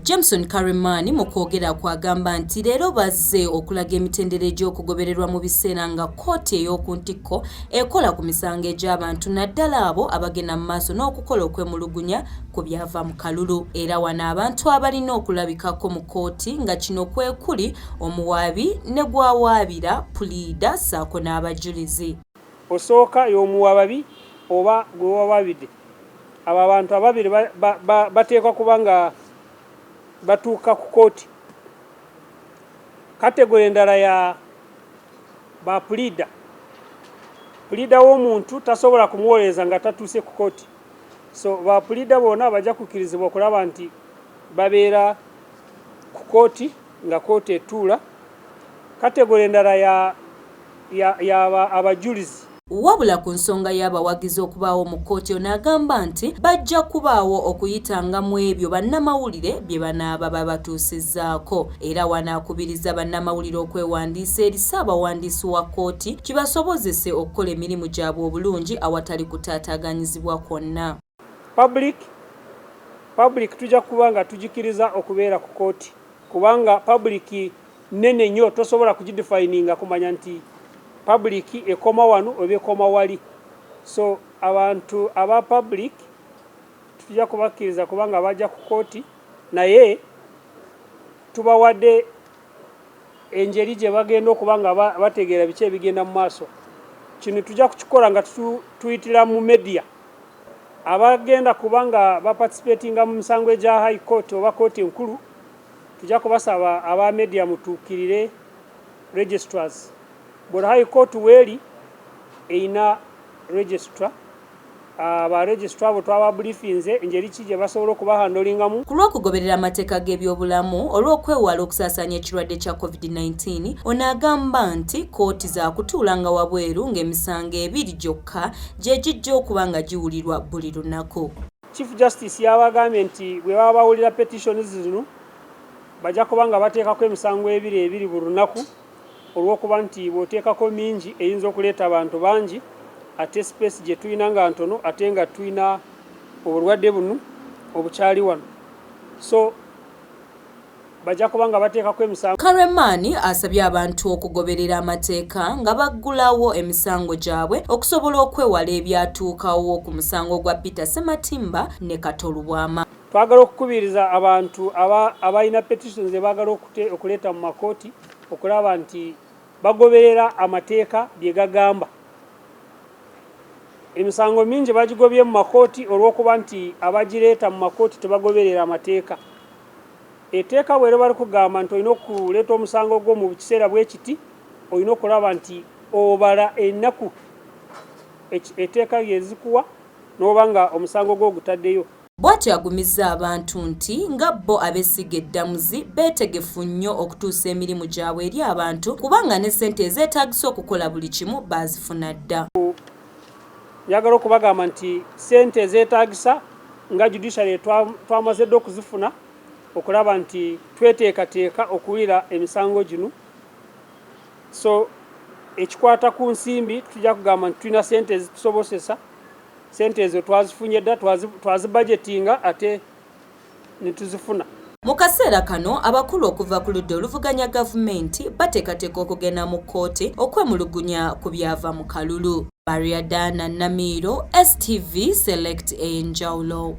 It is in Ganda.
Jameson Karemani mu kwogera kwagamba nti leero bazze okulaga emitendera egy'okugobererwa mu biseera nga kkooti ey'oku ntikko ekola ku misango egy'abantu naddala abo abagenda mu maaso n'okukola okwemulugunya ku byava mu kalulu. Era wano abantu abalina okulabikako mu kkooti nga kino kwe kuli omuwaabi ne gwawaabira puliida ssaako n'abajulizi. Osooka y'omuwaabi oba gwe wawaabidde. Abo abantu ababiri bateekwa kuba nga batuuka ku kkooti. Kategori endala ya ba puliida. Puliida w'omuntu tasobola kumuwolereza nga tatuuse ku kkooti. So ba puliida bonna bajja kukkirizibwa okulaba nti babeera ku kkooti nga kkooti etuula. Kategori endala ya abajulizi. Wabula ku nsonga y'abawagizi okubaawo mu kkooti onagamba nti bajja kubaawo okuyitanga mu ebyo bannamawulire bye banaaba babatuusizzaako. Era wanaakubiriza bannamawulire okwewandiisa eri ssaabawandiisi wa kkooti kibasobozese okukola emirimu gyabwe obulungi awatali kutaataaganyizibwa kwonna. Public tujja kuba nga tugikiriza okubeera ku kkooti kubanga public nnene nnyo tosobola kugidefininga kumanya nti public ekoma wano oba ekoma wali. So abantu aba public tujja kubakkiriza kubanga bajja ku kkooti naye tubawadde engeri gye bagenda okuba nga bategeera biki ebigenda mu maaso. Kino tujja kukikola nga tuyitira mu media abagenda kuba nga baparticipatinga mu misango egya high court oba kkooti enkulu. Tujja kubasaba aba media mutuukirire registrars. Buli high court weeri eyina registrar. Aba registrar abo twaba briefinze engeri ki gye basobola okubahandolingamu. Ku lw'okugoberera amateeka g'ebyobulamu olw'okwewala okusaasaanya ekirwadde kya COVID-19 onaagamba nti kkooti za kutuulanga wabweru ng'emisango ebiri gyokka gye gijja okuba nga giwulirwa buli lunaku. Chief Justice yabagambye nti bwe baba bawulira petitions zino bajja kuba nga bateekako emisango ebiri buli lunaku olw'okuba nti bw'oteekako mingi eyinza okuleeta abantu bangi ate space gye tulina nga ntono ate nga tulina obulwadde buno obukyali wano. So bajja kuba nga bateekako emisango. Karemani asabye abantu okugoberera amateeka nga baggulawo emisango gyabwe okusobola okwewala ebyatuukawo ku musango gwa Peter Sematimba ne Katolubwama. Twagala okukubiriza abantu abalina petitions ze baagala okuleeta mu makooti okulaba nti bagoberera amateeka bye gagamba. Emisango mingi bagigobye mu makooti olw'okuba nti abagireeta mu makooti tebagoberera amateeka. Etteeka bw'era bali kugamba nti olina okuleeta omusango gwo mu kiseera bwe kiti olina okulaba nti obala ennaku etteeka lyezikuwa n'oba nga omusango gwo gutaddeyo. Bw'atyo agumizza abantu nti nga bo abesiga eddamuzi beetegefu nnyo okutuusa emirimu gyabwe eri abantu kubanga ne ssente ezeetaagisa okukola buli kimu baazifuna dda. Njagala okubagamba nti ssente ezeetaagisa nga judiciary twamaze dda okuzifuna okulaba nti tweteekateeka okuwulira emisango gino. So ekikwata ku nsimbi tujja kugamba nti tulina ssente ezitusobosesa. Ssente ezo twazifunye dda twazibudgetinga ate ne tuzifuna. Mu kaseera kano abakulu okuva ku ludda oluvuganya gavumenti bateekateeka okugenda mu kkooti okwemulugunya ku byava mu kalulu. Mariadana Namiro, STV Select Enjawulo.